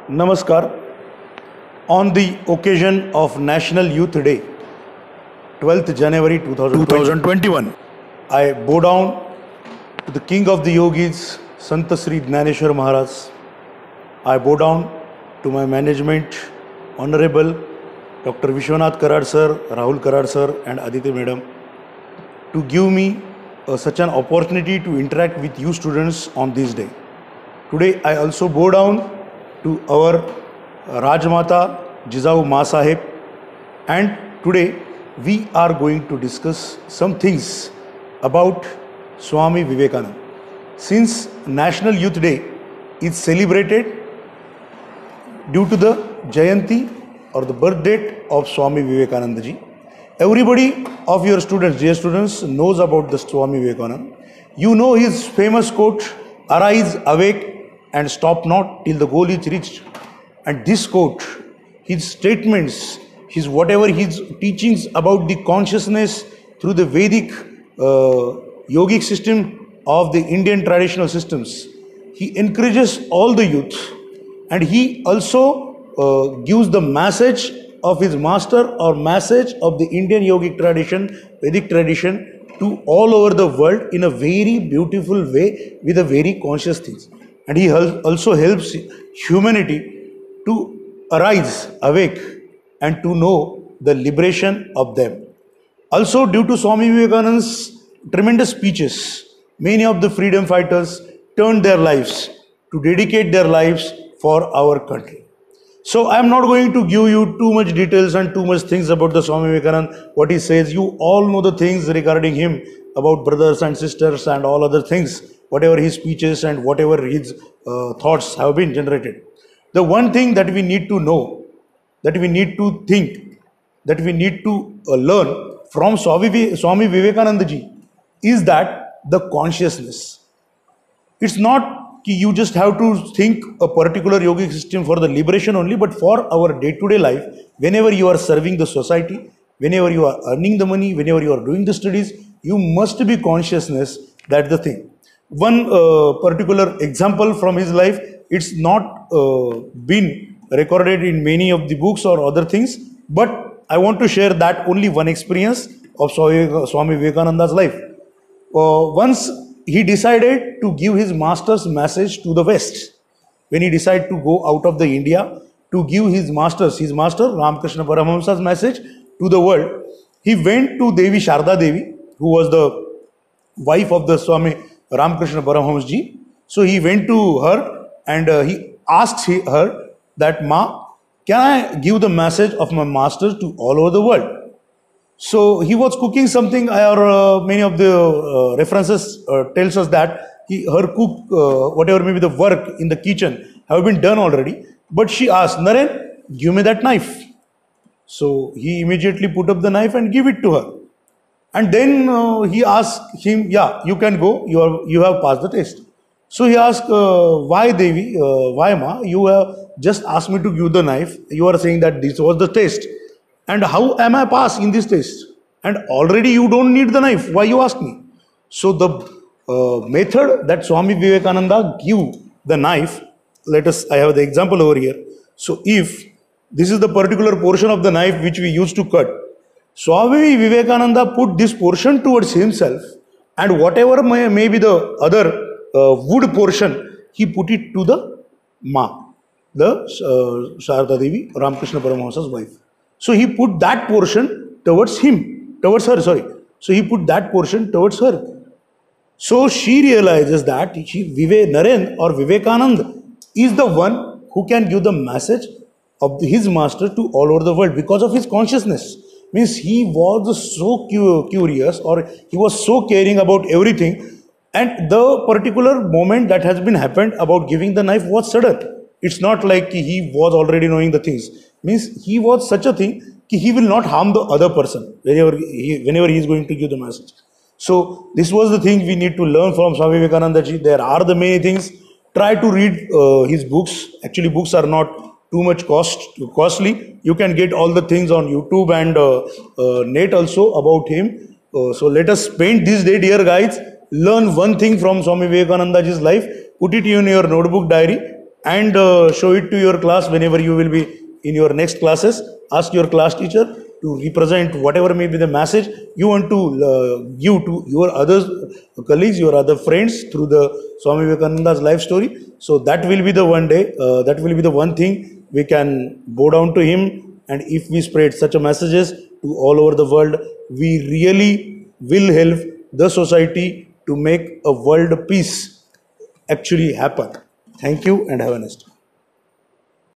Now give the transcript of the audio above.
Namaskar. On the occasion of National Youth Day, 12th January 2021, I bow down to the King of the Yogis, Sant Sri Dnyaneshwar Maharaj. I bow down to my management, Honorable Dr. Vishwanath Karad Sir, Rahul Karad Sir and Aditi Madam, to give me such an opportunity to interact with you students on this day. Today I also bow down to our Rajmata Jizau Ma Sahib, and today we are going to discuss some things about Swami Vivekananda. Since National Youth Day is celebrated due to the Jayanti or the birth date of Swami Vivekananda ji, everybody of your students, dear students, knows about the Swami Vivekananda. You know his famous quote, "Arise, awake, and stop not till the goal is reached." And this quote, his statements, his whatever his teachings about the consciousness through the Vedic yogic system of the Indian traditional systems, he encourages all the youth, and he also gives the message of his master or message of the Indian yogic tradition, Vedic tradition, to all over the world in a very beautiful way with a very conscious things. And he also helps humanity to arise, awake, and to know the liberation of them. Also, due to Swami Vivekananda's tremendous speeches, many of the freedom fighters turned their lives to dedicate their lives for our country. So I am not going to give you too much details and too much things about the Swami Vivekananda, what he says. You all know the things regarding him, about brothers and sisters and all other things, whatever his speeches and whatever his thoughts have been generated. The one thing that we need to know, that we need to think, that we need to learn from Swami Vivekananda ji is that the consciousness. It's not you just have to think a particular yogic system for the liberation only, but for our day-to-day life, whenever you are serving the society, whenever you are earning the money, whenever you are doing the studies, you must be consciousness. That's the thing. One particular example from his life, it's not been recorded in many of the books or other things, but I want to share that only one experience of Swami Vivekananda's life. Once he decided to give his master's message to the West. When he decided to go out of the India to give his master Ramakrishna Paramahamsa's message to the world, he went to Devi Sharda Devi, who was the wife of the Swami Ramakrishna Paramahamsa ji. So he went to her and he asked her that, "Ma, can I give the message of my master to all over the world?" So he was cooking something, or many of the references tells us that her cook, whatever may be the work in the kitchen, have been done already. But she asked, "Naren, give me that knife." So he immediately put up the knife and give it to her. And then he asked him, "Yeah, you can go. You have passed the test." So he asked, "Why, Devi? Why, Ma? You have just asked me to give the knife. You are saying that this was the test. And how am I passed in this test? And already you don't need the knife. Why you ask me?" So the method that Swami Vivekananda give the knife, I have the example over here. So if this is the particular portion of the knife which we used to cut, Swami Vivekananda put this portion towards himself, and whatever may be the other wood portion, he put it to the Ma, the Sharda Devi, Ramakrishna Paramahamsa's wife. So he put that portion towards her. So he put that portion towards her. So she realizes that Naren or Vivekananda is the one who can give the message of his master to all over the world because of his consciousness. Means he was so curious, or he was so caring about everything, and the particular moment that has been happened about giving the knife was sudden. It's not like he was already knowing the things. Means he was such a thing that he will not harm the other person whenever he is going to give the message. So this was the thing we need to learn from Swami Vivekananda ji. There are the many things. Try to read his books. Actually, books are not too much costly. You can get all the things on YouTube and net also about him. So let us spend this day, dear guys. Learn one thing from Swami Vivekananda's life. Put it in your notebook diary and show it to your class whenever you will be in your next classes. Ask your class teacher to represent whatever may be the message you want to give to your other colleagues, your other friends through the Swami Vivekananda's life story. So that will be the one day, that will be the one thing we can bow down to him. And if we spread such a messages to all over the world, we really will help the society to make a world peace actually happen. Thank you and have a nice day.